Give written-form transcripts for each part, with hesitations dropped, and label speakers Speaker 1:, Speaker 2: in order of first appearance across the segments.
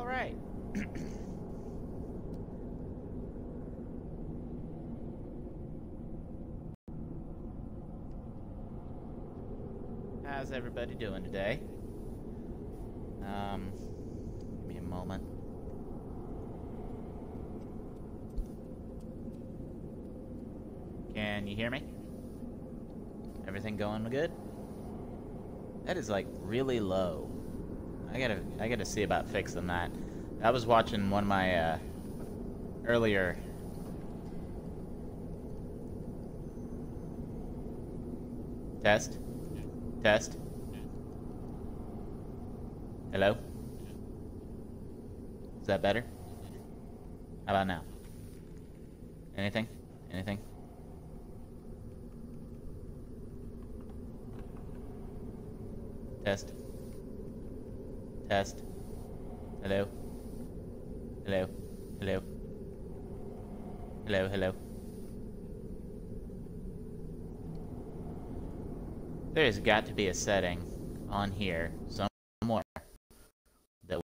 Speaker 1: All right. How's everybody doing today? Give me a moment. Can you hear me? Everything going good? That is like really low. I gotta see about fixing that. I was watching one of my earlier test. Hello? Is that better? How about now? Anything? Test. Hello? Hello? There's got to be a setting on here somewhere that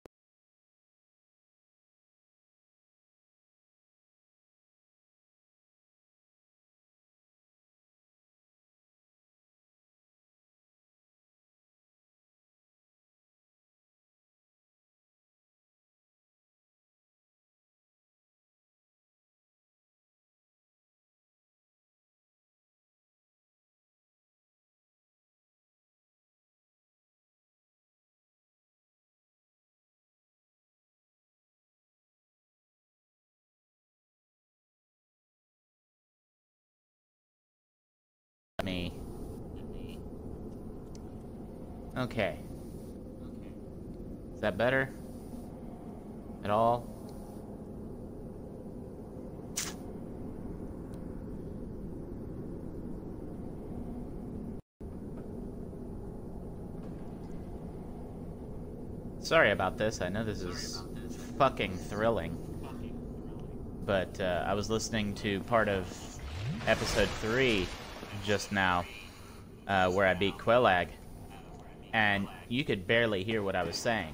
Speaker 1: me. Okay. Is that better? At all? Sorry about this. I know this is fucking thrilling. But I was listening to part of episode 3 just now, where I beat Quelag, and you could barely hear what I was saying.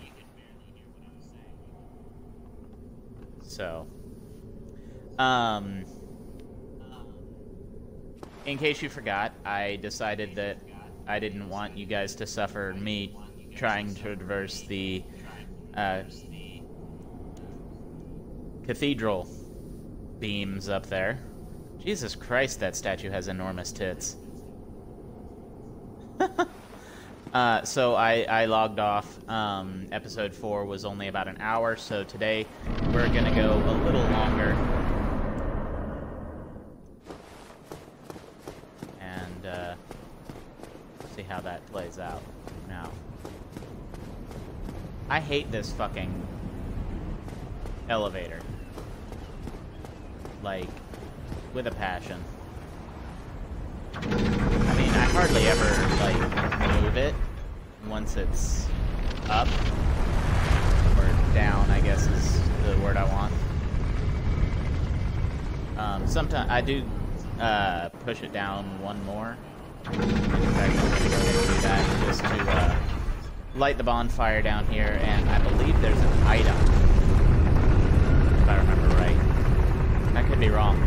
Speaker 1: So, in case you forgot, I decided that I didn't want you guys to suffer me trying to traverse the cathedral beams up there. Jesus Christ, that statue has enormous tits. So I logged off. Episode 4 was only about an hour, so today we're gonna go a little longer. And see how that plays out. Now, I hate this fucking elevator. Like, with a passion. I mean, I hardly ever, like, move it once it's up. Or down, I guess is the word I want. Sometimes I do push it down one more. In fact, I'm gonna go ahead and do that just to light the bonfire down here, and I believe there's an item, if I remember right. I could be wrong.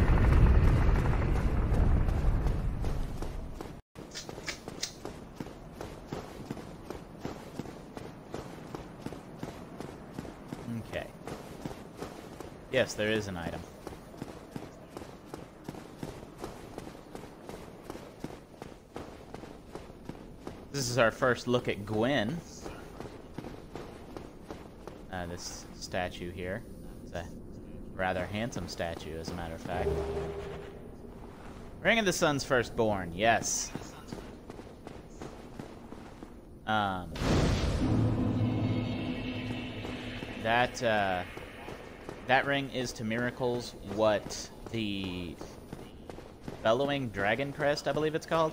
Speaker 1: Okay. Yes, there is an item. This is our first look at Gwen. This statue here. It's a rather handsome statue, as a matter of fact. Ring of the Sun's Firstborn, yes. That ring is to miracles what the Bellowing Dragon Crest, I believe it's called,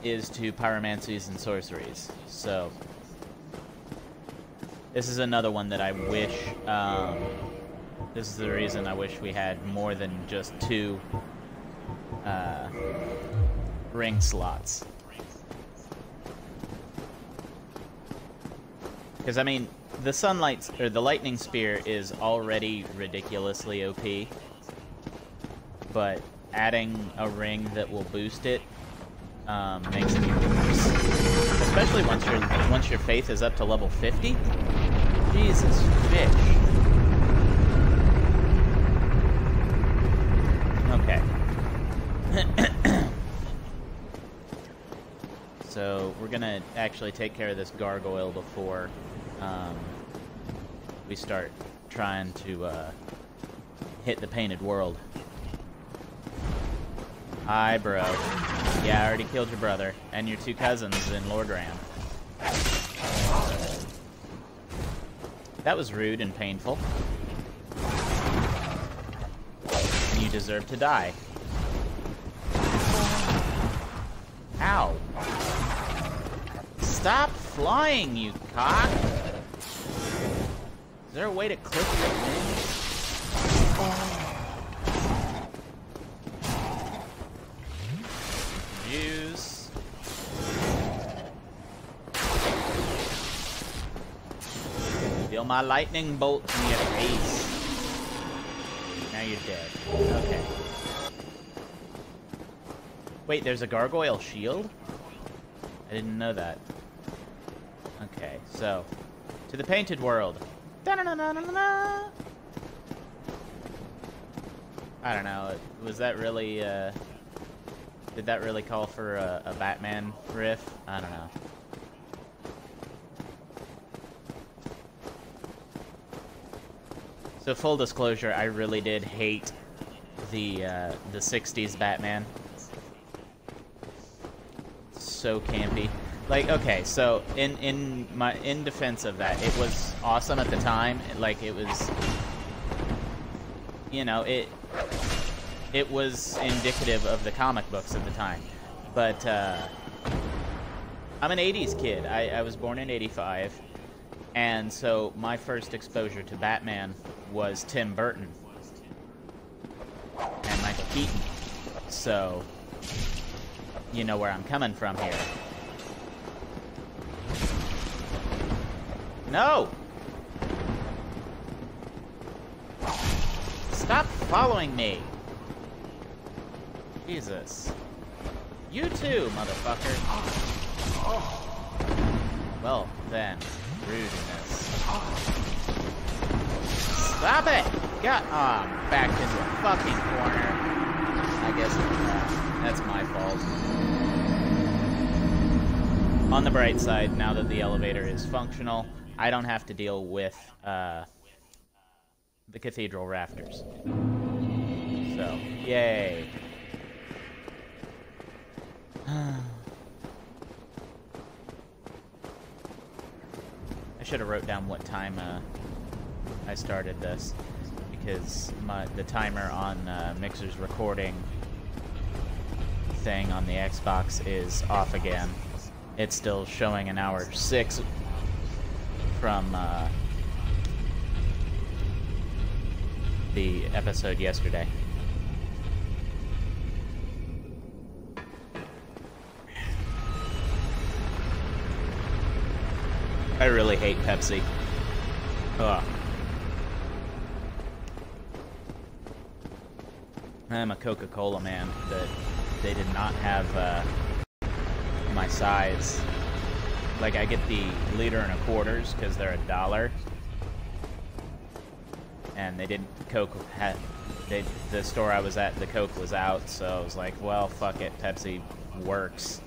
Speaker 1: is to pyromancies and sorceries. So this is another one that I wish, this is the reason I wish we had more than just 2 ring slots. Because, I mean, The sunlight, or the lightning spear is already ridiculously OP, but adding a ring that will boost it makes it even worse. Especially once your faith is up to level 50. Jesus fish. Okay. So we're gonna actually take care of this gargoyle before we start trying to hit the Painted World. Hi, bro. Yeah, I already killed your brother and your two cousins in Lordran. That was rude and painful. And you deserve to die. Ow. Stop flying, you cock! Is there a way to clip your wings? Juice. Feel my lightning bolt in your face. Now you're dead. Okay. Wait, there's a gargoyle shield? I didn't know that. Okay, so to the Painted World. Da-na-na-na-na-na. I don't know. Was that really? Did that really call for a Batman riff? I don't know. So full disclosure, I really did hate the 60s Batman. So campy. Like, okay, so in defense of that, it was awesome at the time. Like, it was, you know, it was indicative of the comic books of the time. But I'm an 80s kid. I was born in 85, and so my first exposure to Batman was Tim Burton and Michael Keaton. So you know where I'm coming from here. No! Stop following me! Jesus. You too, motherfucker. Well, then, rudeness. Stop it! Got back in the fucking corner. I guess that's my fault. On the bright side, now that the elevator is functional, I don't have to deal with the cathedral rafters. So, yay. I should have wrote down what time I started this, because the timer on Mixer's recording thing on the Xbox is off again. It's still showing an hour 6 from the episode yesterday. I really hate Pepsi. Ugh. I'm a Coca-Cola man, but they did not have my size. Like, I get the liter and a quarters because they're $1, and they didn't. The store I was at, the Coke was out, so I was like, well, fuck it, Pepsi works.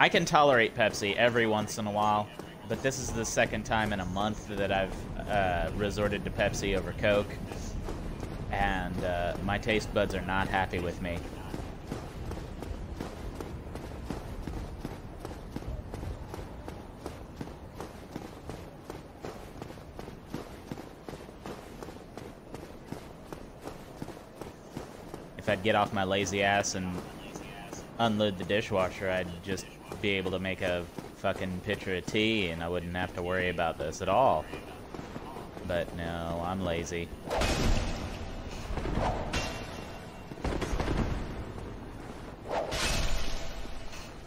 Speaker 1: I can tolerate Pepsi every once in a while, but this is the second time in a month that I've resorted to Pepsi over Coke, and my taste buds are not happy with me. If I'd get off my lazy ass and unload the dishwasher, I'd just be able to make a fucking pitcher of tea and I wouldn't have to worry about this at all. But no, I'm lazy.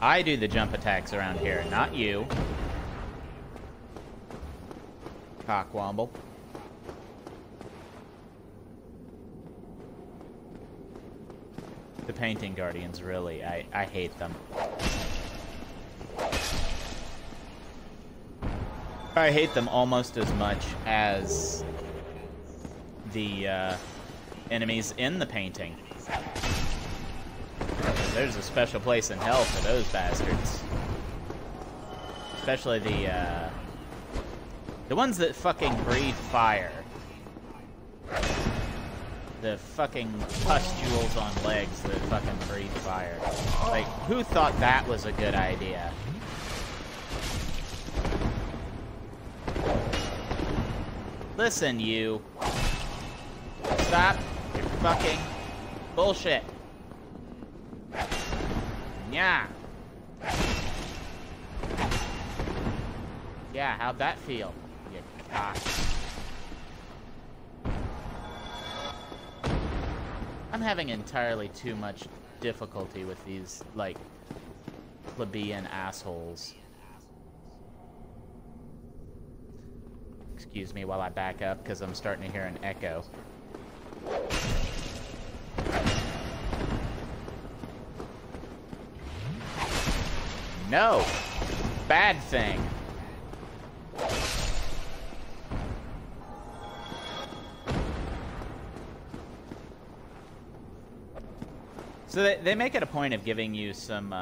Speaker 1: I do the jump attacks around here, not you. Cockwomble. The painting guardians, really, I hate them. I hate them almost as much as the enemies in the painting. There's a special place in hell for those bastards. Especially the ones that fucking breathe fire. The fucking pustules on legs that fucking breathe fire. Like, who thought that was a good idea? Listen, you. Stop your fucking bullshit. Yeah. Yeah, how'd that feel, you cock? I'm having entirely too much difficulty with these, like, plebeian assholes. Excuse me while I back up, because I'm starting to hear an echo. No! Bad thing! So they make it a point of giving you some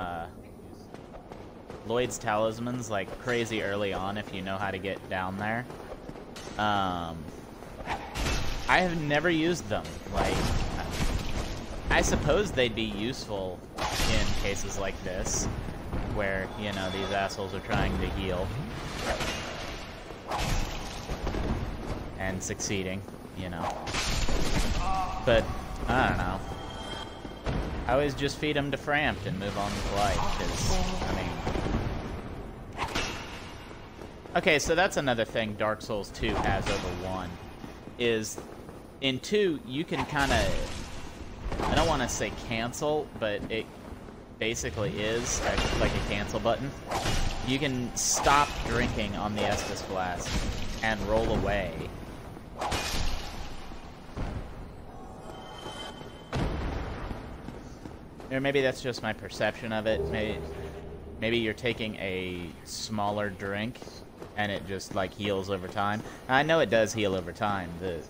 Speaker 1: Lloyd's talismans like crazy early on if you know how to get down there. I have never used them. Like, I suppose they'd be useful in cases like this, where, you know, these assholes are trying to heal. And succeeding, you know. But, I don't know. I always just feed them to Frampt and move on with life, because, I mean... Okay, so that's another thing Dark Souls 2 has over 1, is, in 2, you can kind of, I don't want to say cancel, but it basically is, like a cancel button. You can stop drinking on the Estus Flask and roll away. Or maybe that's just my perception of it. Maybe you're taking a smaller drink and it just like heals over time. I know it does heal over time. The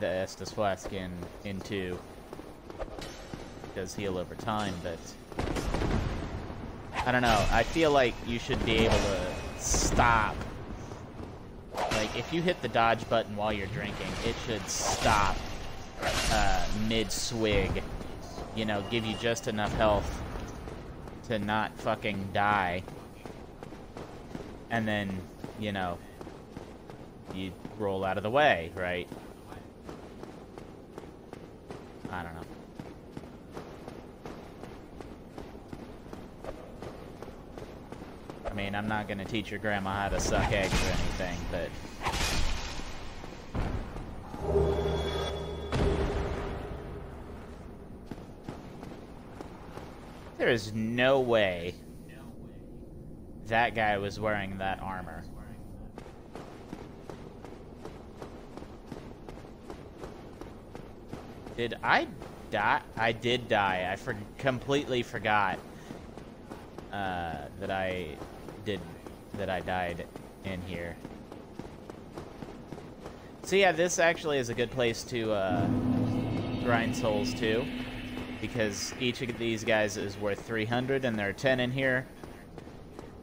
Speaker 1: Estus Flask in 2 does heal over time, but I don't know. I feel like you should be able to stop. Like, if you hit the dodge button while you're drinking, it should stop mid-swig. You know, give you just enough health to not fucking die. And then, you know, you roll out of the way, right? I don't know. I mean, I'm not gonna teach your grandma how to suck eggs or anything, but... There is no way that guy was wearing that armor. Did I die? I did die. I completely forgot that I died in here. So yeah, this actually is a good place to grind souls too, because each of these guys is worth 300 and there are 10 in here.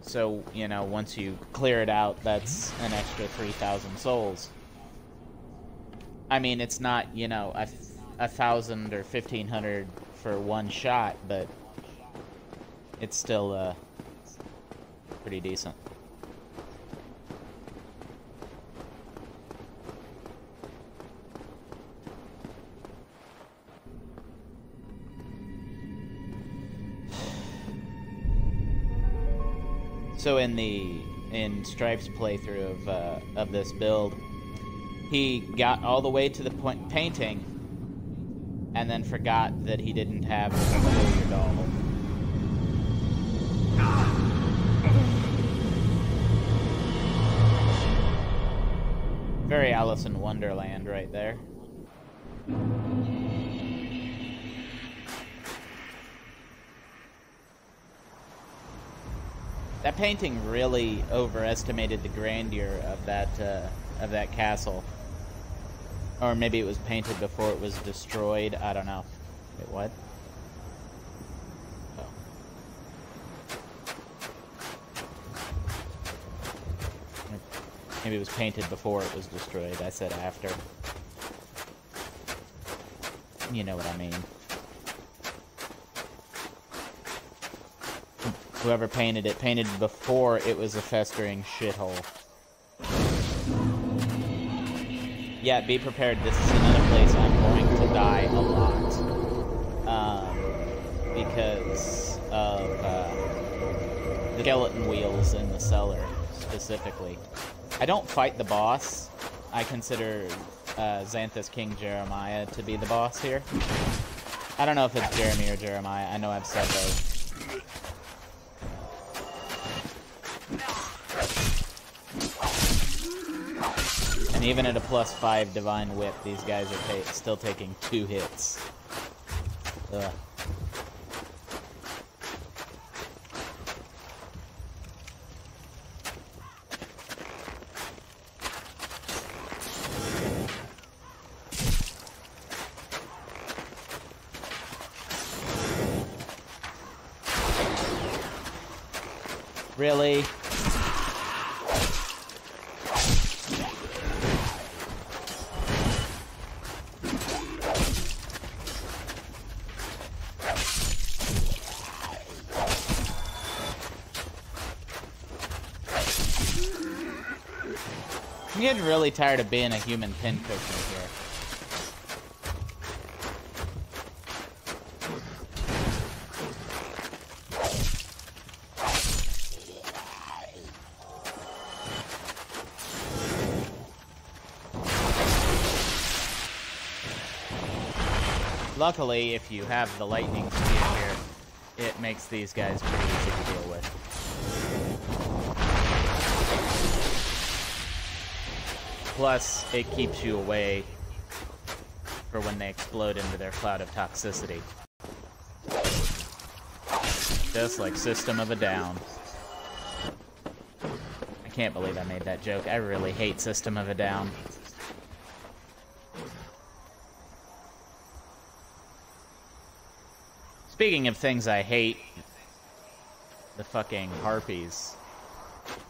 Speaker 1: So, you know, once you clear it out, that's an extra 3,000 souls. I mean, it's not, you know, 1,000 or 1,500 for one shot, but it's still pretty decent. So in Strife's playthrough of this build, he got all the way to the painting, and then forgot that he didn't have the familiar doll. Very Alice in Wonderland right there. That painting really overestimated the grandeur of that castle. Or maybe it was painted before it was destroyed. I don't know. Wait, what? Oh. Maybe it was painted before it was destroyed. I said after. You know what I mean. Whoever painted it painted before it was a festering shithole. Yeah, be prepared. This is another place I'm going to die a lot. Because of the skeleton wheels in the cellar, specifically. I don't fight the boss. I consider Xanthus King Jeremiah to be the boss here. I don't know if it's Jeremy or Jeremiah. I know I've said those. And even at a +5 Divine Whip, these guys are still taking 2 hits. Ugh. Really? I'm getting really tired of being a human pinprick here. Luckily, if you have the lightning spear here, it makes these guys pretty easy to deal with. Plus, it keeps you away for when they explode into their cloud of toxicity. Just like System of a Down. I can't believe I made that joke. I really hate System of a Down. Speaking of things I hate, the fucking harpies.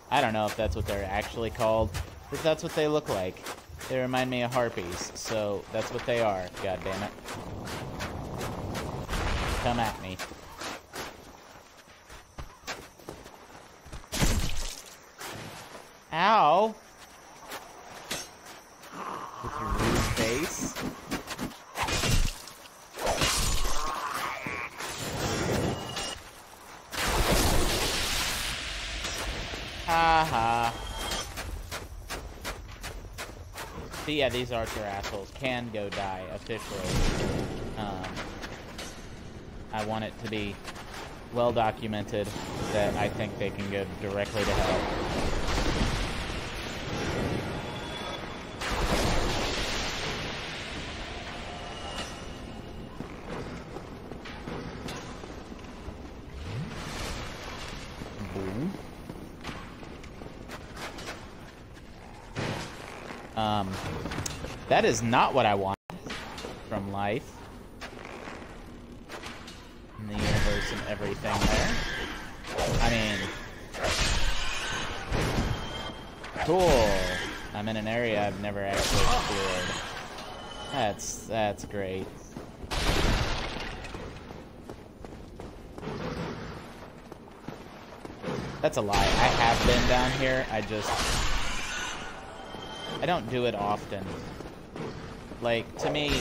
Speaker 1: I don't know if that's what they're actually called, but that's what they look like. They remind me of harpies, so that's what they are, god damn it. Come at me. Ow! With your rude face. Haha. So yeah, these archer assholes can go die officially. I want it to be well documented that I think they can go directly to hell. That is not what I want from life. In the universe and everything there. I mean... Cool. I'm in an area I've never actually explored. That's great. That's a lie. I have been down here. I don't do it often. Like, to me,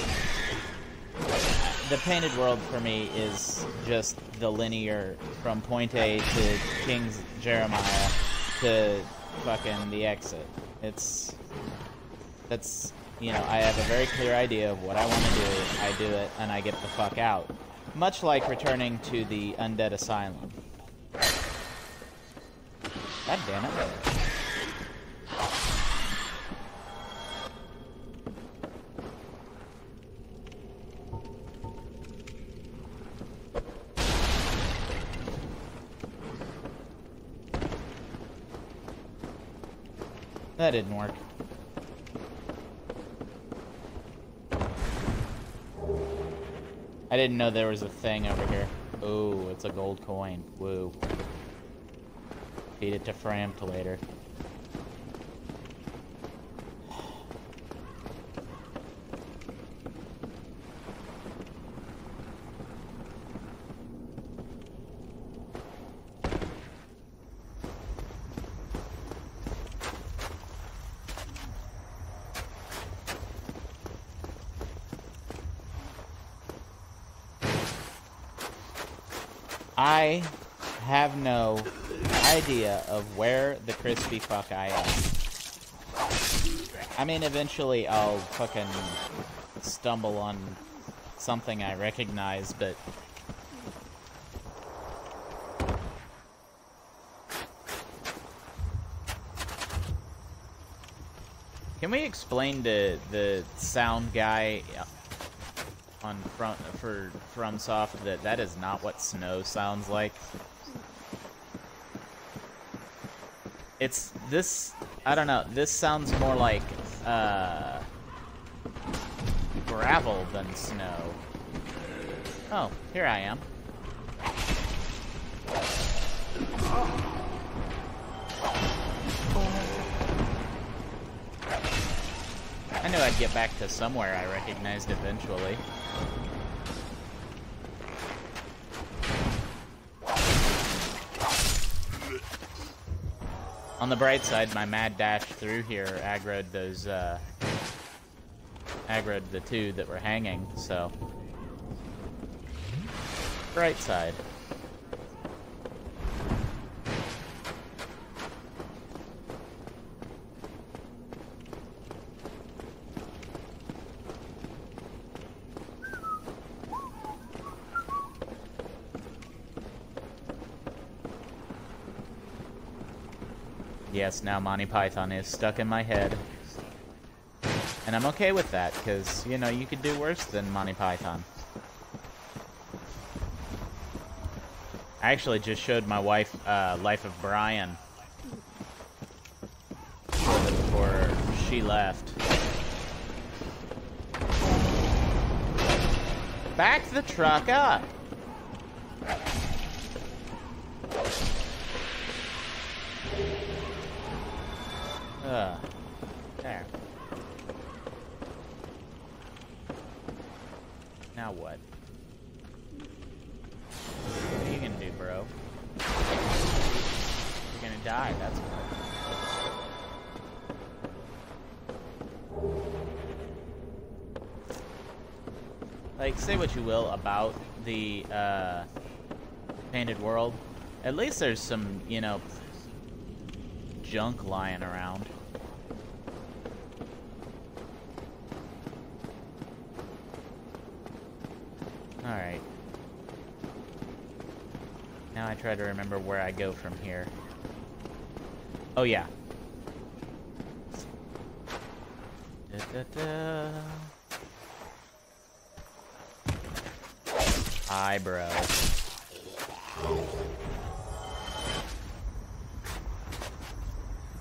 Speaker 1: the Painted World for me is just the linear from point A to King's Jeremiah to fucking the exit. That's, you know, I have a very clear idea of what I want to do, I do it, and I get the fuck out. Much like returning to the Undead Asylum. God damn it. That didn't work. I didn't know there was a thing over here. Ooh, it's a gold coin. Woo. Feed it to Fram to later. I have no idea of where the crispy fuck I am. I mean, eventually I'll fucking stumble on something I recognize, but... Can we explain to the sound guy on FromSoft that is not what snow sounds like? It's this, I don't know, this sounds more like gravel than snow. Oh, here I am. I knew I'd get back to somewhere I recognized eventually. On the bright side, my mad dash through here aggroed those, aggroed the two that were hanging, so... Bright side. Yes, now Monty Python is stuck in my head. And I'm okay with that, because, you know, you could do worse than Monty Python. I actually just showed my wife Life of Brian before she left. Back the truck up! There. Now what? What are you gonna do, bro? You're gonna die, that's what. Like, say what you will about the, Painted World. At least there's some, you know, junk lying around. Alright. Now I try to remember where I go from here. Oh, yeah. Da-da-da. Hi, bro.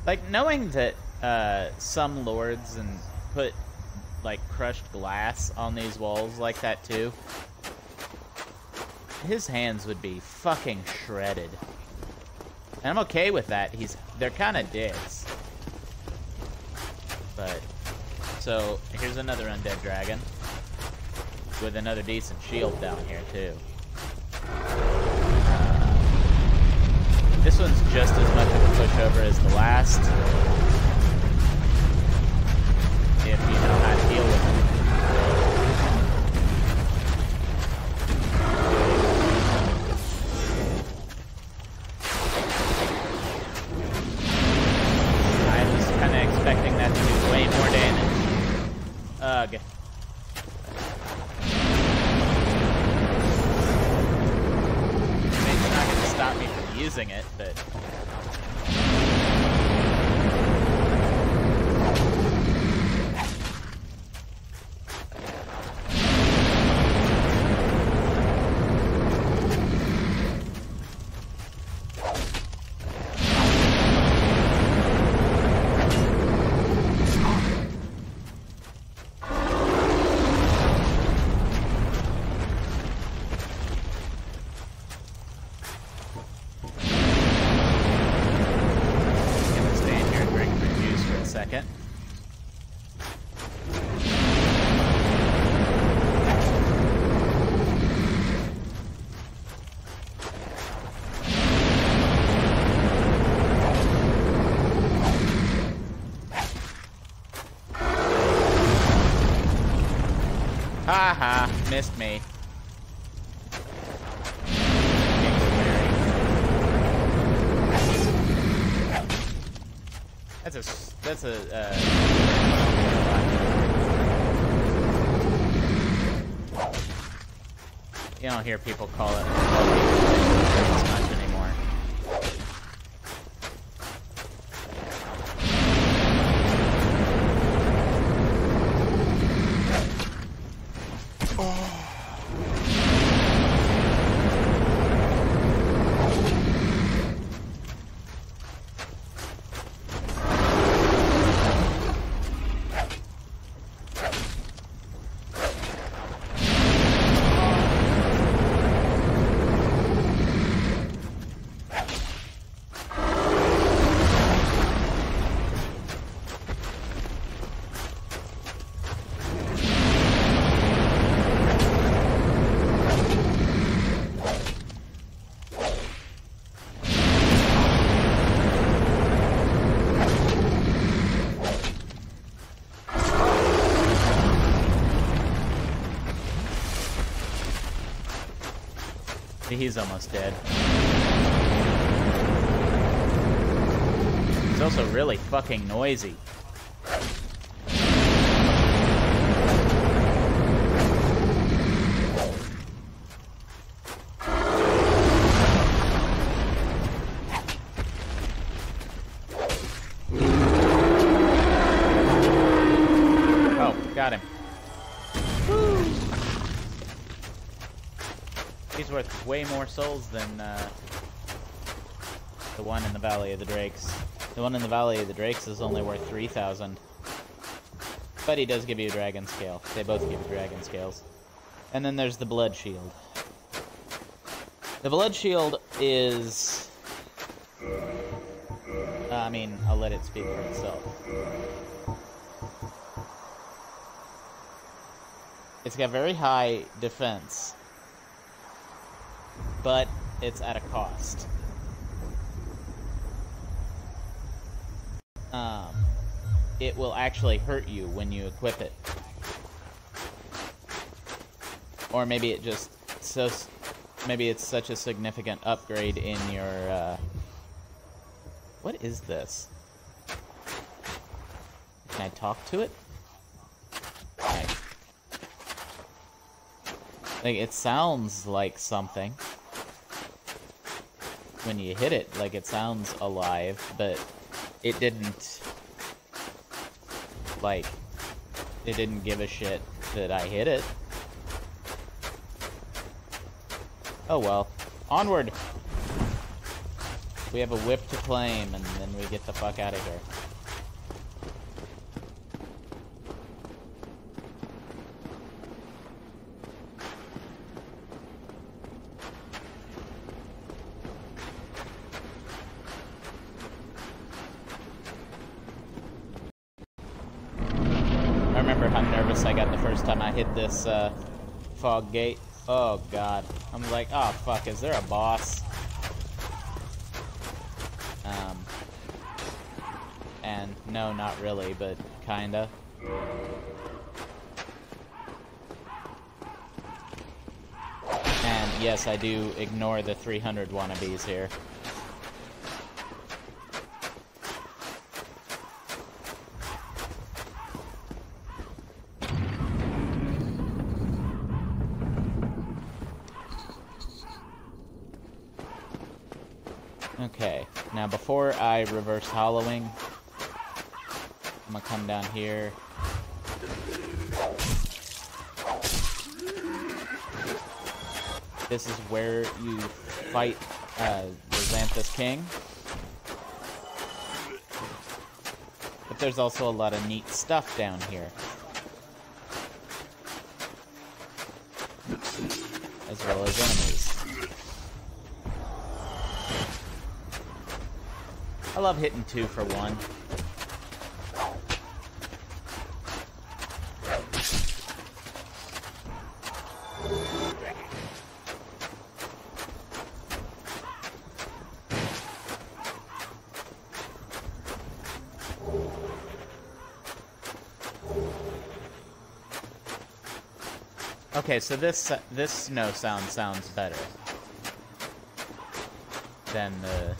Speaker 1: Like, knowing that some lords and put, like, crushed glass on these walls like that, too, his hands would be fucking shredded. And I'm okay with that. They're kind of dicks. But, so, here's another undead dragon. With another decent shield down here, too. This one's just as much of a pushover as the last. If you know how to deal with it. I was kind of expecting that to do way more damage. Ugh. It's not going to stop me from using it, but... Ha ha, missed me. That's a you don't hear people call it as much anymore. He's almost dead. He's also really fucking noisy. Oh, got him. He's worth way more souls than the one in the Valley of the Drakes. The one in the Valley of the Drakes is only worth 3,000. But he does give you a dragon scale. They both give you dragon scales. And then there's the Blood Shield. The Blood Shield is... I mean, I'll let it speak for itself. It's got very high defense. But it's at a cost. It will actually hurt you when you equip it. Or maybe it just maybe it's such a significant upgrade in your what is this? Can I talk to it? Okay. Like, it sounds like something. When you hit it, like, it sounds alive, but it didn't, like, it didn't give a shit that I hit it. Oh well. Onward! We have a whip to claim, and then we get the fuck out of here. I remember how nervous I got the first time I hit this fog gate. Oh god. I'm like, oh fuck, is there a boss? And no, not really, but kinda. And yes, I do ignore the 300 wannabes here. Okay, now before I reverse hollowing, I'm gonna come down here. This is where you fight the Xanthus King. But there's also a lot of neat stuff down here. As well as enemies. I love hitting 2 for 1. Okay, so this snow sounds better than the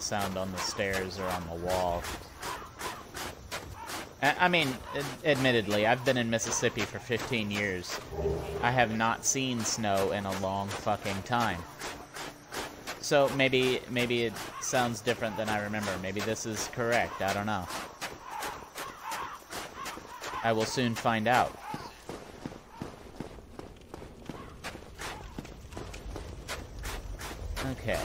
Speaker 1: sound on the stairs or on the wall. I mean, admittedly, I've been in Mississippi for 15 years. I have not seen snow in a long fucking time. So maybe it sounds different than I remember. Maybe this is correct. I don't know. I will soon find out. Okay.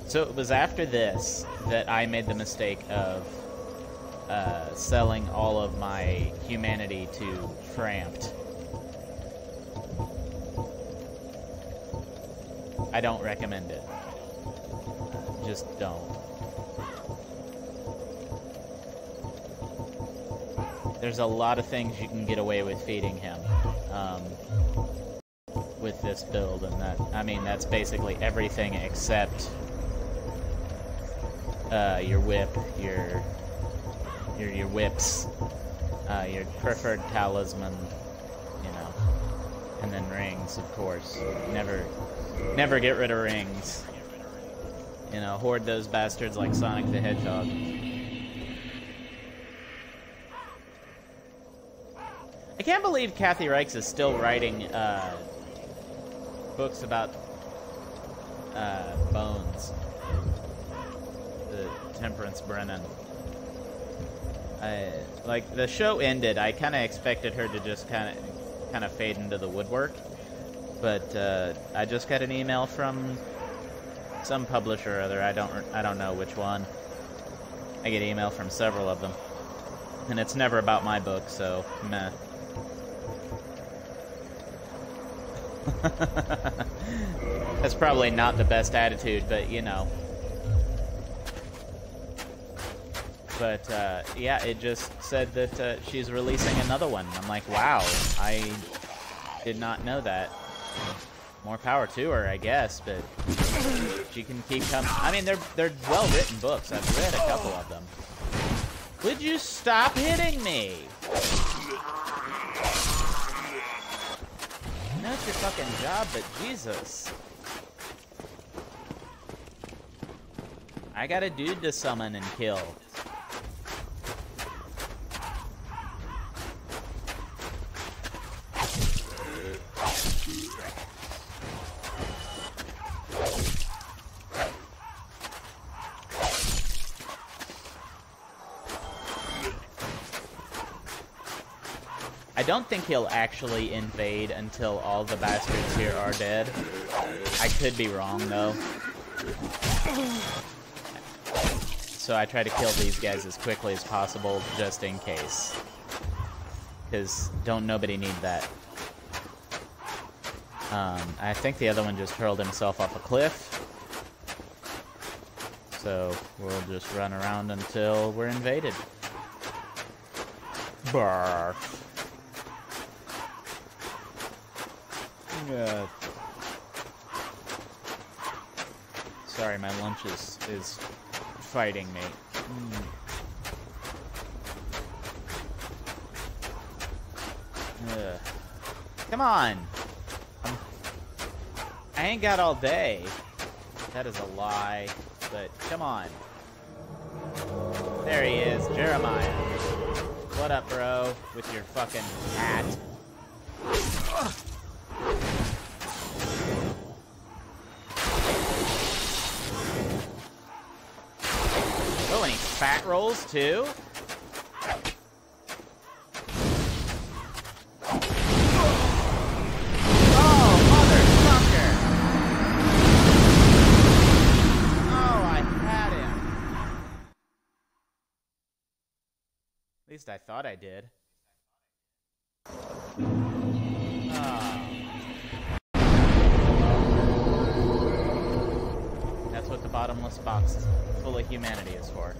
Speaker 1: So it was after this that I made the mistake of selling all of my humanity to Framped. I don't recommend it. Just don't. There's a lot of things you can get away with feeding him with this build, and that's basically everything except your whip, your whips, your preferred talisman, you know, and then rings, of course. Never get rid of rings. You know, hoard those bastards like Sonic the Hedgehog. I can't believe Kathy Reichs is still writing books about Bones. The Temperance Brennan. Like, the show ended, I kind of expected her to just kind of fade into the woodwork. But I just got an email from some publisher or other. I don't know which one. I get email from several of them, and it's never about my book, so meh. That's probably not the best attitude, but you know. But yeah, it just said that she's releasing another one. I'm like, wow, I did not know that. More power to her, I guess, but she can keep coming. I mean, they're well-written books. I've read a couple of them. Would you stop hitting me? I know it's your fucking job, but Jesus. I got a dude to summon and kill. I don't think he'll actually invade until all the bastards here are dead. I could be wrong, though. So I try to kill these guys as quickly as possible, just in case. Because don't nobody need that. I think the other one just hurled himself off a cliff. So we'll just run around until we're invaded. Barf. Sorry, my lunch is fighting me. Come on! I ain't got all day. That is a lie, but come on. There he is, Jeremiah. What up, bro? With your fucking hat. Oh, and he fat rolls too? Oh, motherfucker! Oh, I had him. At least I thought I did. That's what the bottomless box full of humanity is for.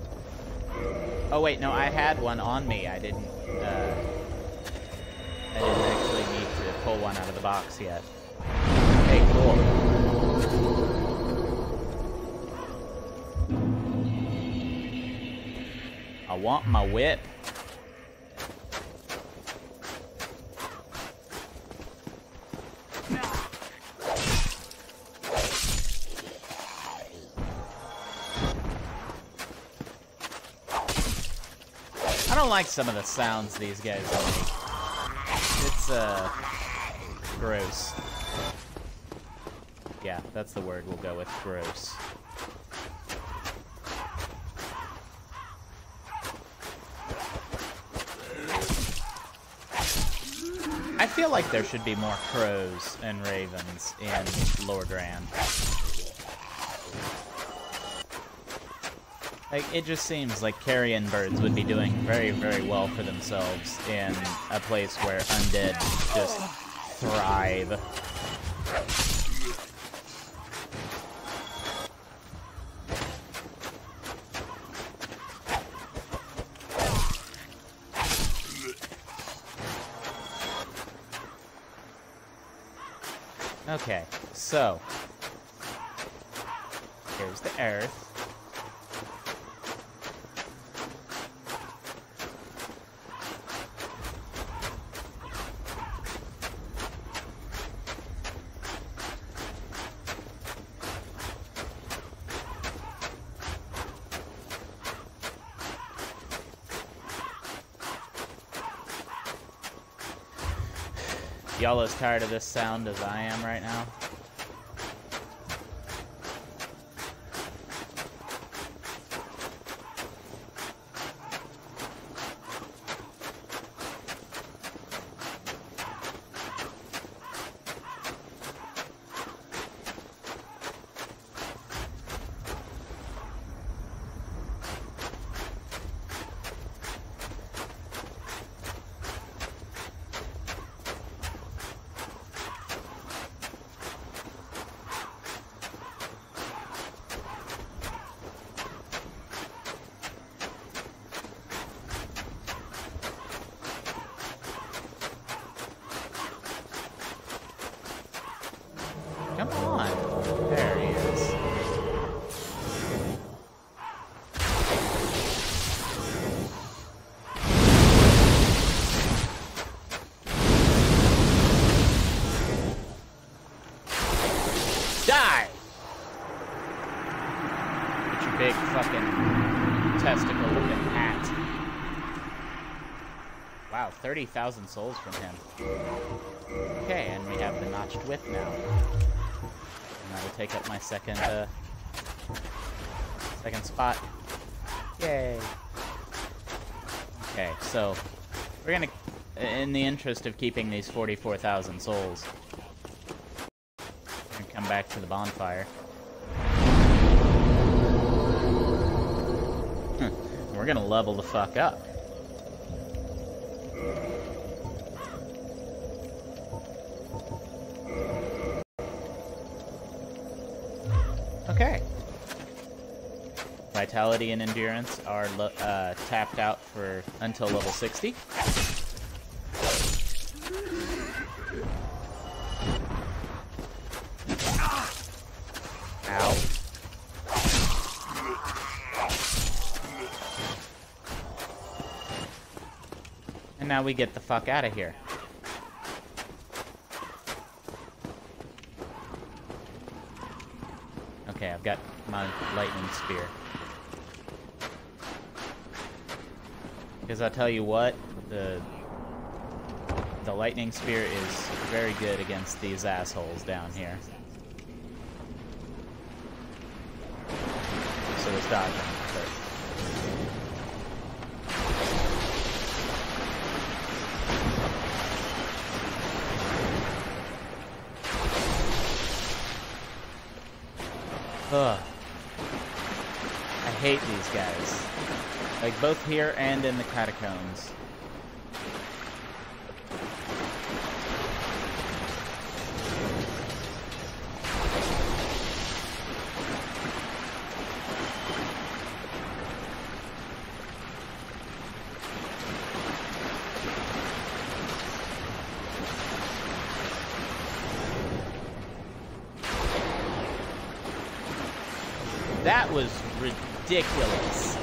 Speaker 1: Oh wait, no, I had one on me. I didn't actually need to pull one out of the box yet. Hey, cool. want my whip. I don't like some of the sounds these guys make. It's, gross. Yeah, that's the word we'll go with, gross. I feel like there should be more crows and ravens in Lower Grand. Like, it just seems like carrion birds would be doing very, very well for themselves in a place where undead just thrive. Okay, so here's the earth. Y'all as tired of this sound as I am right now? Come on. There he is. Die! Get your big fucking testicle-looking hat. Wow, 30,000 souls from him. Okay, and we have the notched whip now. And that'll take up my second spot. Yay! Okay, so we're gonna, in the interest of keeping these 44,000 souls, we're gonna come back to the bonfire. We're gonna level the fuck up. Okay. Vitality and endurance are tapped out for until level 60. Ow. And now we get the fuck out of here. Okay, I've got my lightning spear. Because I'll tell you what, the lightning spear is very good against these assholes down here. So it's dodging, but... Ugh. I hate these guys. Like, both here and in the catacombs. That was ridiculous.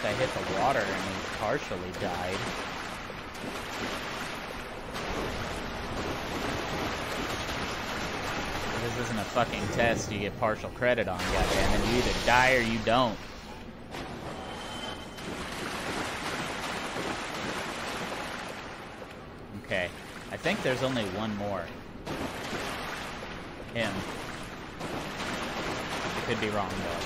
Speaker 1: I hit the water and he partially died. This isn't a fucking test you get partial credit on, goddammit. You either die or you don't. Okay, I think there's only one more. Him. I could be wrong, though.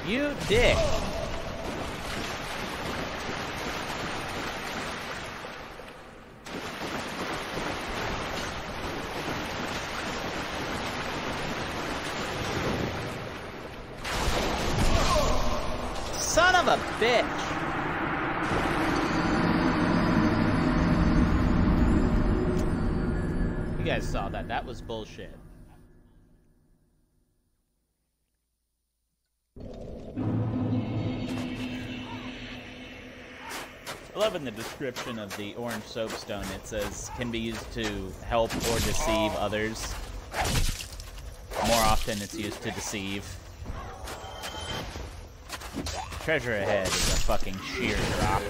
Speaker 1: You dick! Son of a bitch! You guys saw that. That was bullshit. I love in the description of the orange soapstone, it says, can be used to help or deceive others. More often it's used to deceive. Treasure ahead is a fucking sheer drop.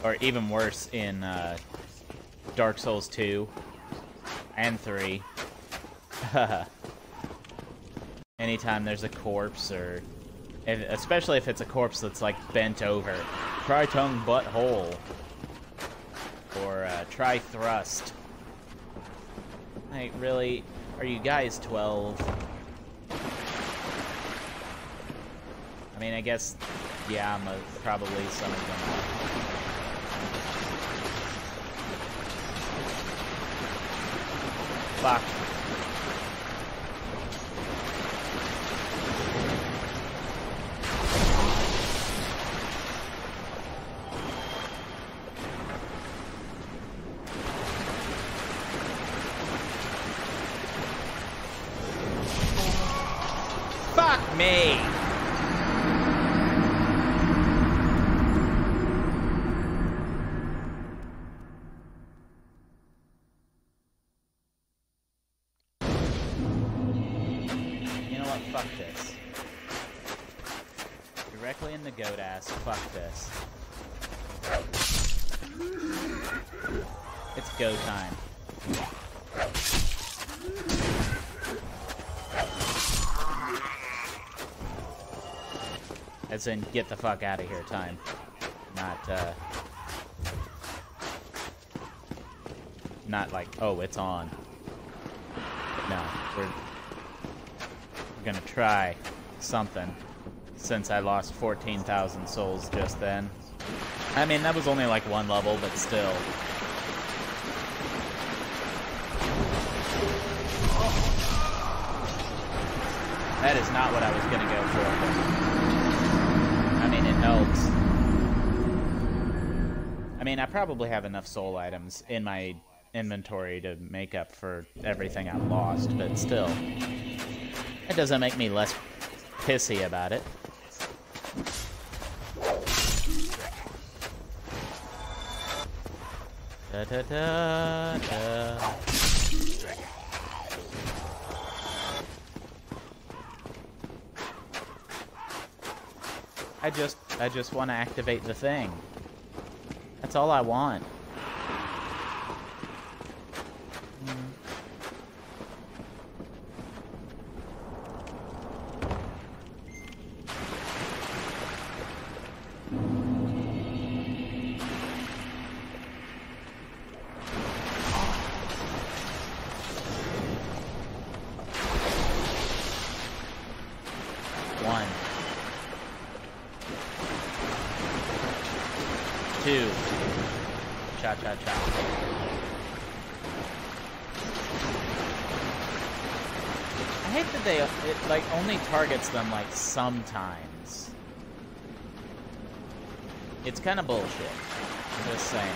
Speaker 1: Or even worse in Dark Souls 2 and 3. Anytime there's a corpse, or especially if it's a corpse that's like bent over, try tongue butthole, or try thrust. Like, really? Are you guys 12? I mean, I guess, yeah, probably some of them are. Fuck. Fuck me! You know what? Fuck this. Directly in the goat ass. Fuck this. It's go time. As in, get the fuck out of here time. Not like, oh, it's on. No, we're gonna try something, since I lost 14,000 souls just then. I mean, that was only like one level, but still. That is not what I was gonna go for. I mean, it helps. I mean, I probably have enough soul items in my inventory to make up for everything I've lost, but still. It doesn't make me less pissy about it. Da da da da. I just want to activate the thing. That's all I want. Two. Cha-cha-cha. I hate that it like only targets them like sometimes. It's kind of bullshit. I'm just saying.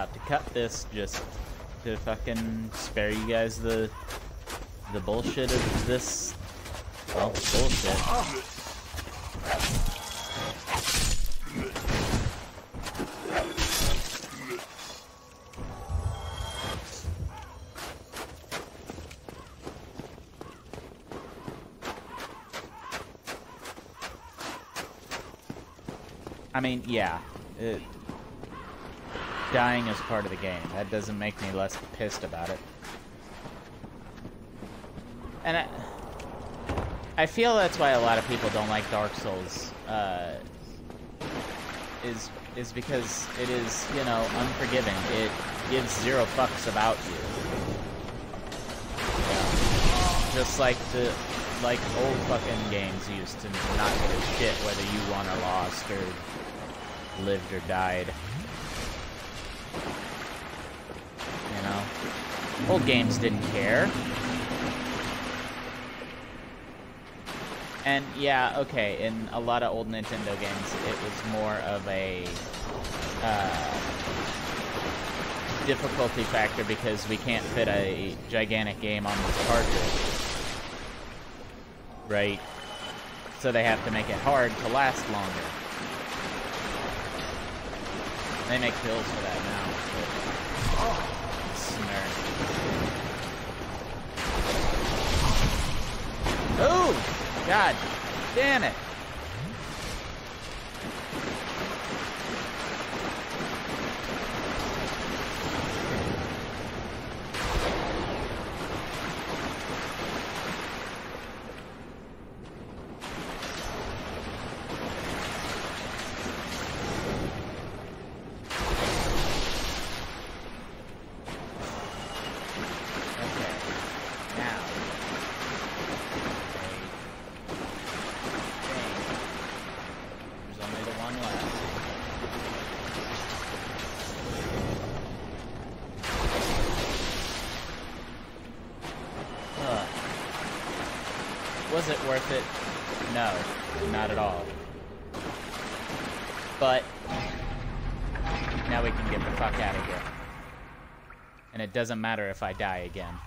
Speaker 1: about to cut this just to fucking spare you guys the bullshit of this. Well, bullshit. I mean, yeah, dying is part of the game. That doesn't make me less pissed about it. And I feel that's why a lot of people don't like Dark Souls, is because it is, you know, unforgiving. It gives zero fucks about you. Just like old fucking games used to not give a shit whether you won or lost or lived or died. You know? Old games didn't care. And yeah, okay, in a lot of old Nintendo games, it was more of a difficulty factor because we can't fit a gigantic game on this cartridge. Right? So they have to make it hard to last longer. They make pills for that now. Snurr. Oh! God damn it! Was it worth it? No, not at all. But now we can get the fuck out of here. And it doesn't matter if I die again.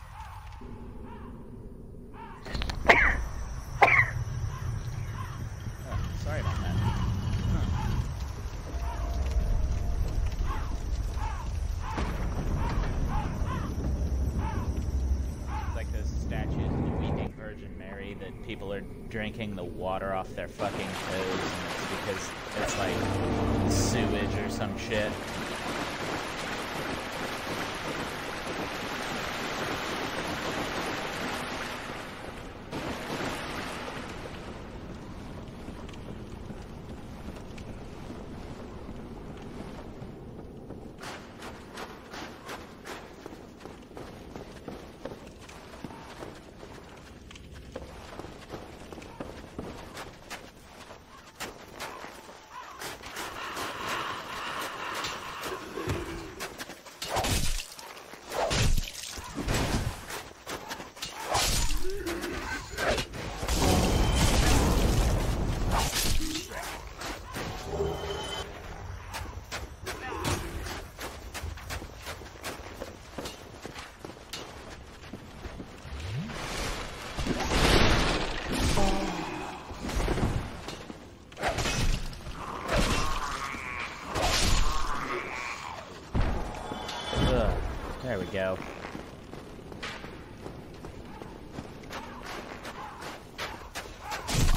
Speaker 1: Oh, sorry about that. Like those statues of the Weeping Virgin Mary that people are drinking the water off their fucking toes, and it's because it's like sewage or some shit. There we go.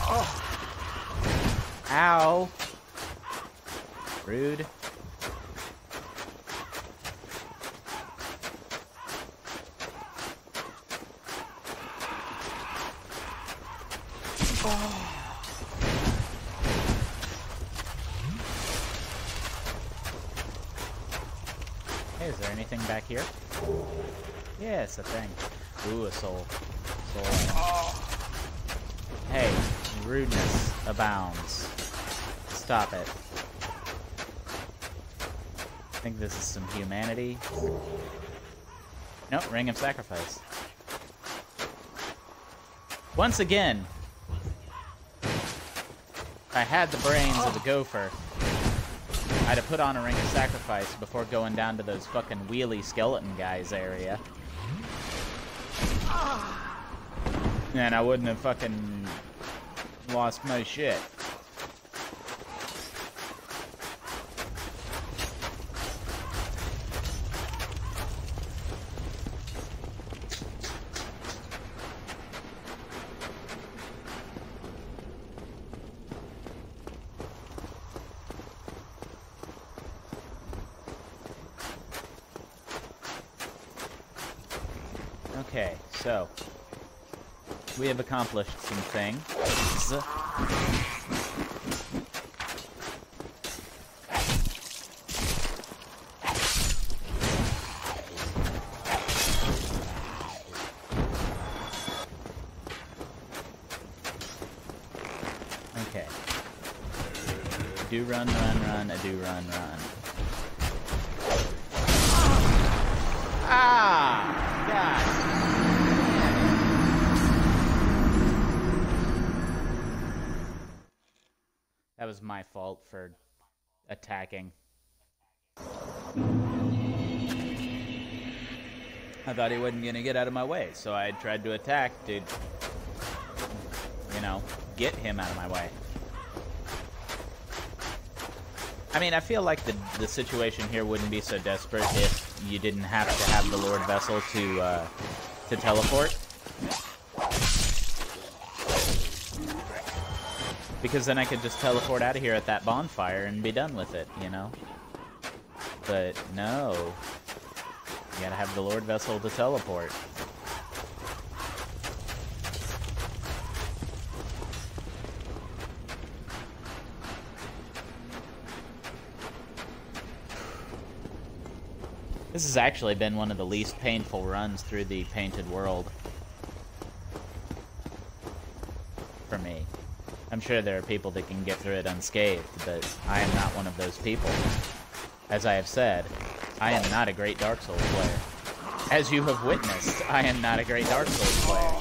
Speaker 1: Oh. Ow. Rude. Oh. Hey, is there anything back here? Yes, a thing. Ooh, a soul. Soul. Hey, rudeness abounds. Stop it. I think this is some humanity. Nope, Ring of Sacrifice. Once again, I had the brains of a gopher. I'd have put on a ring of sacrifice before going down to those fucking wheelie skeleton guys area. And I wouldn't have fucking lost my shit. Okay, so we have accomplished some things. Okay. Do run, run, run, a do run, run. Ah! God. That was my fault for attacking. I thought he wasn't gonna get out of my way, so I tried to attack to, you know, get him out of my way. I mean, I feel like the situation here wouldn't be so desperate if you didn't have to have the Lord Vessel to teleport. Because then I could just teleport out of here at that bonfire and be done with it, you know? But no. You gotta have the Lord Vessel to teleport. This has actually been one of the least painful runs through the Painted World. For me. I'm sure there are people that can get through it unscathed, but I am not one of those people. As I have said, I am not a great Dark Souls player. As you have witnessed, I am not a great Dark Souls player.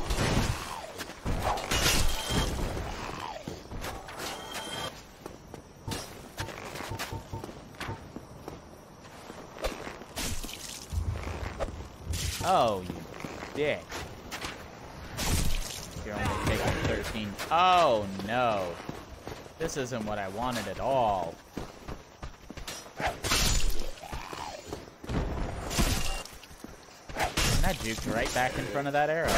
Speaker 1: Oh, you dick. You're only taking 13. Oh, no. This isn't what I wanted at all. And I juked right back in front of that arrow.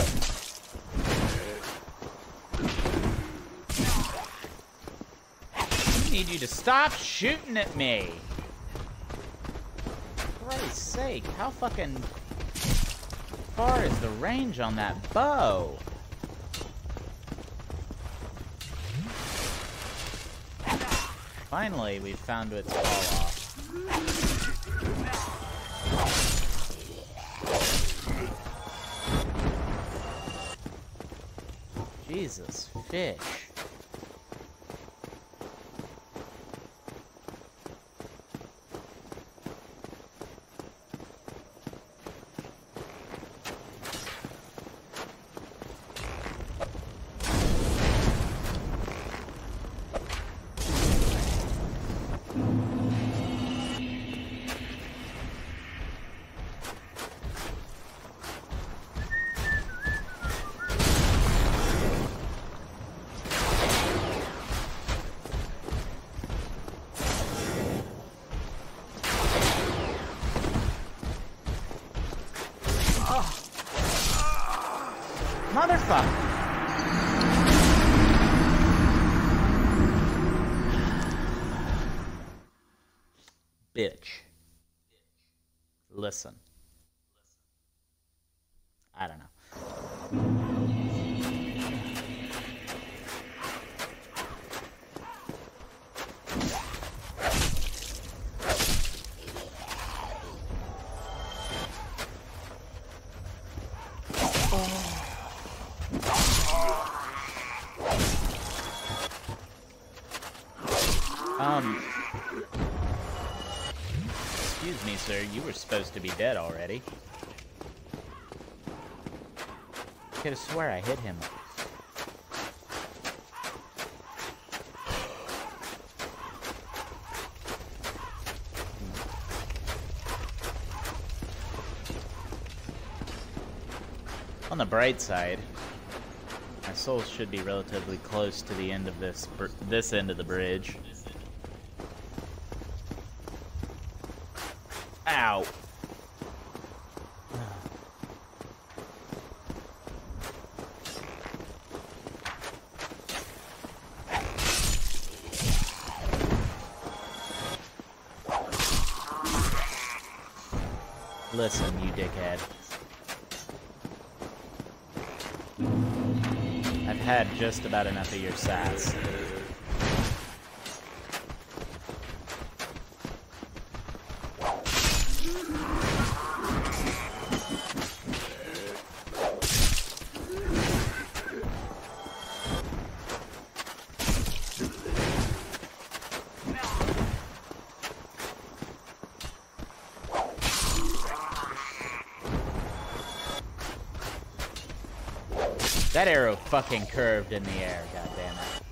Speaker 1: I need you to stop shooting at me. For Christ's sake, how fucking far is the range on that bow? Finally, we've found its fall off. Jesus, fish. Motherfucker! Bitch. Listen. I don't know. Excuse me, sir. You were supposed to be dead already. I could have swear I hit him. On the bright side, my soul should be relatively close to the end of this end of the bridge. Ow! Listen, you dickhead. I've had just about enough of your sass. That arrow fucking curved in the air, goddammit.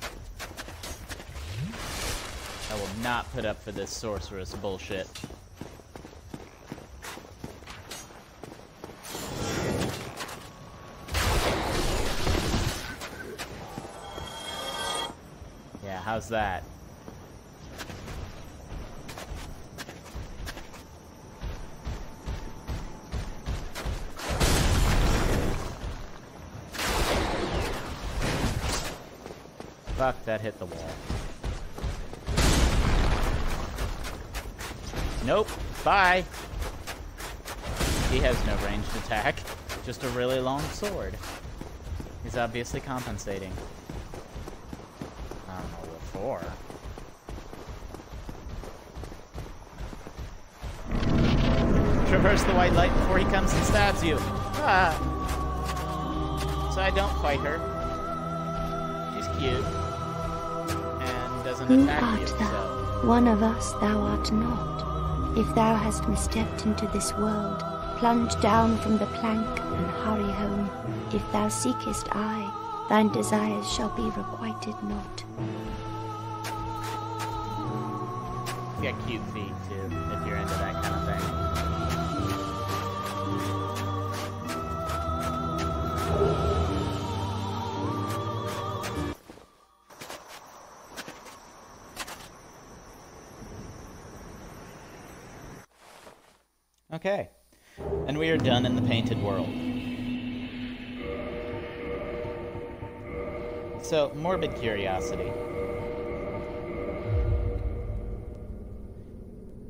Speaker 1: I will not put up for this sorceress bullshit. Yeah, how's that? Fuck, that hit the wall. Nope. Bye. He has no ranged attack. Just a really long sword. He's obviously compensating. I don't know what for. Traverse the white light before he comes and stabs you. Ah. So I don't fight her. She's cute.
Speaker 2: Who art thou? One of us thou art not. If thou hast misstepped into this world, plunge down from the plank and hurry home. If thou seekest I, thine desires shall be requited not.
Speaker 1: You got cute feet too, if you're into that kind of thing. Okay, and we are done in the Painted World. So, morbid curiosity.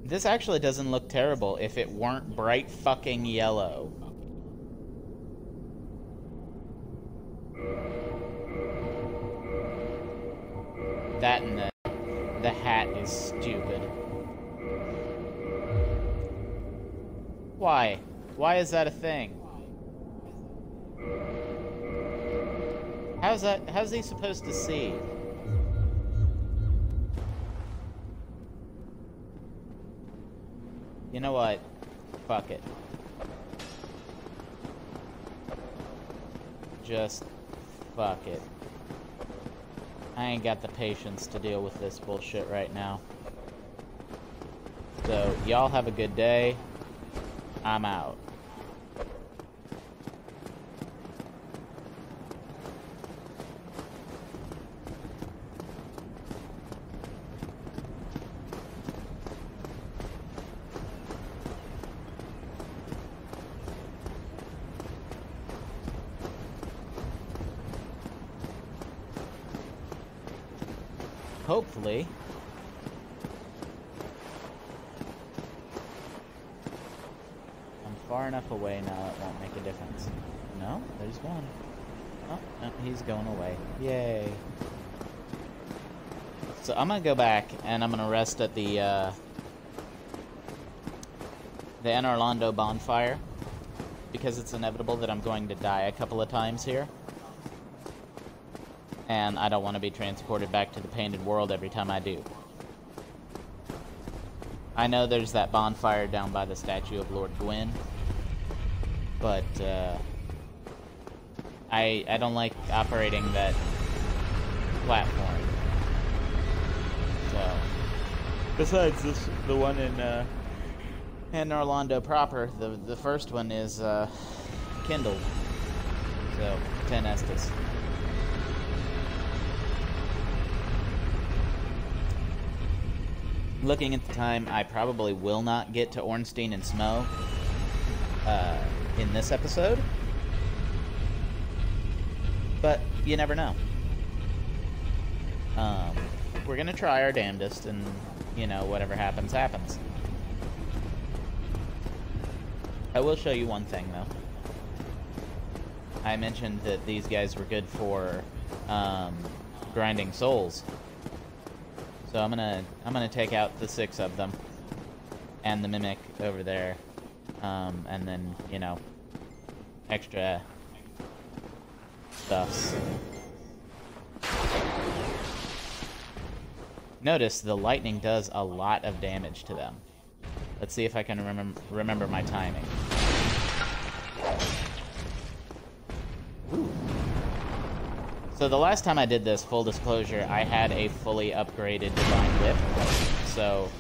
Speaker 1: This actually doesn't look terrible if it weren't bright fucking yellow. That and the hat is stupid. Why? Why is that a thing? How's he supposed to see? You know what? Fuck it. Just fuck it. I ain't got the patience to deal with this bullshit right now. So, y'all have a good day. I'm out. Hopefully. I'm far enough away now it won't make a difference. No, there's one. Oh, no, he's going away. Yay. So I'm gonna go back and I'm gonna rest at the Orlando bonfire, because it's inevitable that I'm going to die a couple of times here. And I don't want to be transported back to the Painted World every time I do. I know there's that bonfire down by the statue of Lord Gwyn, but I don't like operating that platform. So, besides this, the one in Orlando proper, the first one is kindled. So, 10 Estus. Looking at the time, I probably will not get to Ornstein and Smo in this episode. But you never know. We're gonna try our damnedest, and, you know, whatever happens, happens. I will show you one thing, though. I mentioned that these guys were good for grinding souls. So I'm gonna take out the 6 of them and the mimic over there, and then, you know, extra stuffs. Notice the lightning does a lot of damage to them. Let's see if I can remember my timing. Ooh. So the last time I did this, full disclosure, I had a fully upgraded Divine Whip. So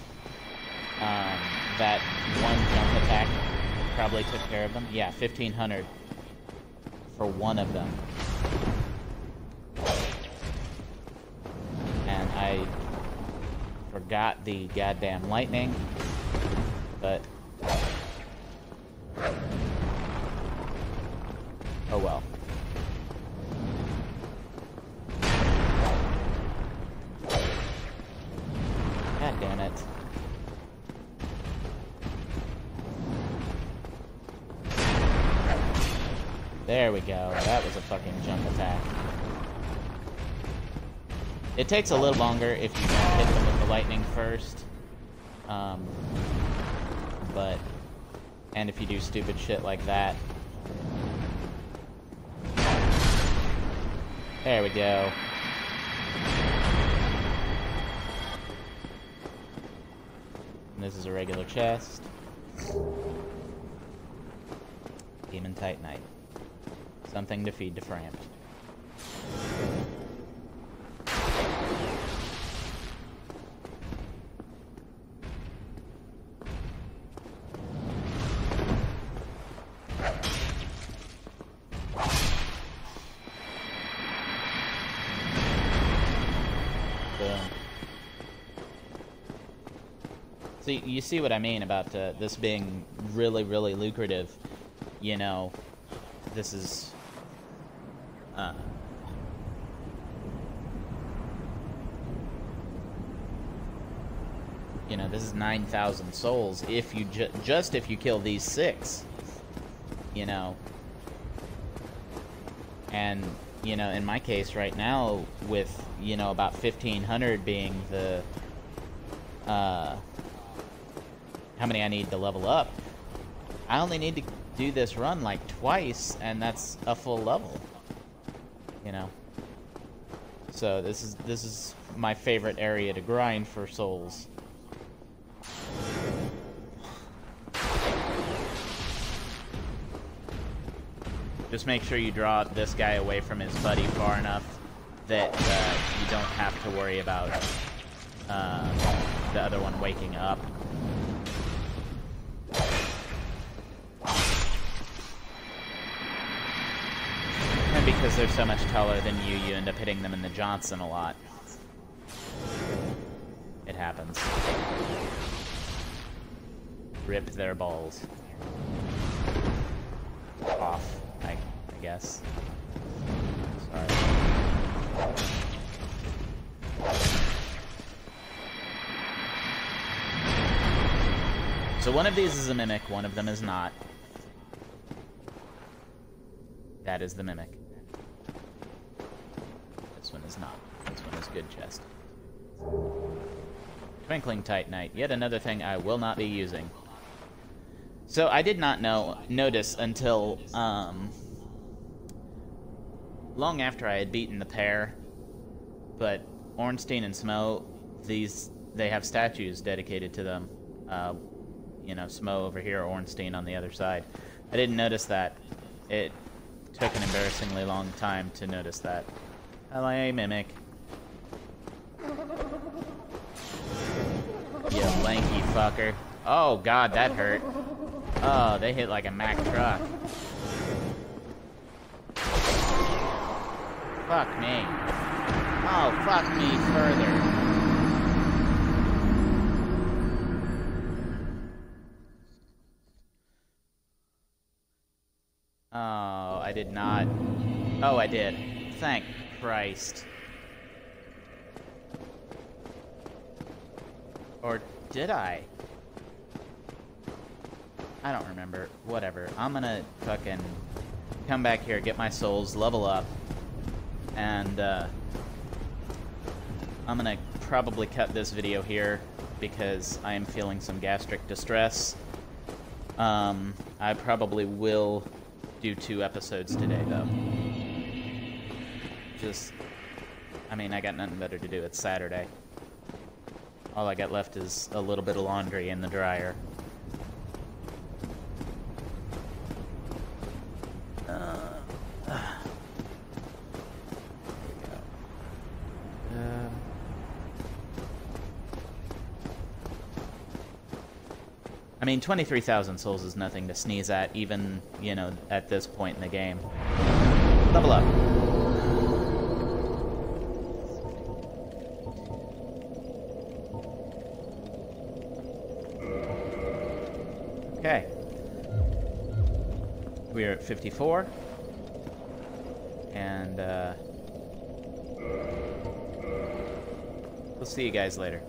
Speaker 1: that one jump attack probably took care of them. Yeah, 1500 for one of them. And I forgot the goddamn lightning, but oh well. God damn it. There we go. That was a fucking jump attack. It takes a little longer if you don't hit them with the lightning first. But... and if you do stupid shit like that. There we go. And this is a regular chest. Demon Titanite. Something to feed to Framp. So you see what I mean about this being really, really lucrative. You know, this is... you know, this is 9,000 souls if you just if you kill these 6. You know. And, you know, in my case right now, with, you know, about 1,500 being the... how many I need to level up, I only need to do this run like twice, and that's a full level. You know. So this is my favorite area to grind for souls. Just make sure you draw this guy away from his buddy far enough that you don't have to worry about the other one waking up. And because they're so much taller than you, you end up hitting them in the Johnson a lot. It happens. Rip their balls off, I guess. Sorry. So one of these is a mimic, one of them is not. That is the mimic. This one is not. This one is good chest. Twinkling Titanite, yet another thing I will not be using. So I did not notice until long after I had beaten the pair, but Ornstein and Smo, they have statues dedicated to them. You know, Smo over here, Ornstein on the other side. I didn't notice that. It took an embarrassingly long time to notice that. Hello, Mimic. You lanky fucker. Oh god, that hurt. Oh, they hit like a Mack truck. Fuck me. Oh, fuck me further. Oh, I did not. Oh, I did. Thank Christ. Or did I? I don't remember. Whatever. I'm gonna fucking come back here, get my souls, level up, and I'm gonna probably cut this video here because I am feeling some gastric distress. I probably will do 2 episodes today, though. I mean, I got nothing better to do. It's Saturday. All I got left is a little bit of laundry in the dryer. I mean, 23,000 souls is nothing to sneeze at, even, you know, at this point in the game. Level up. Okay. We're at 54. And, we'll see you guys later.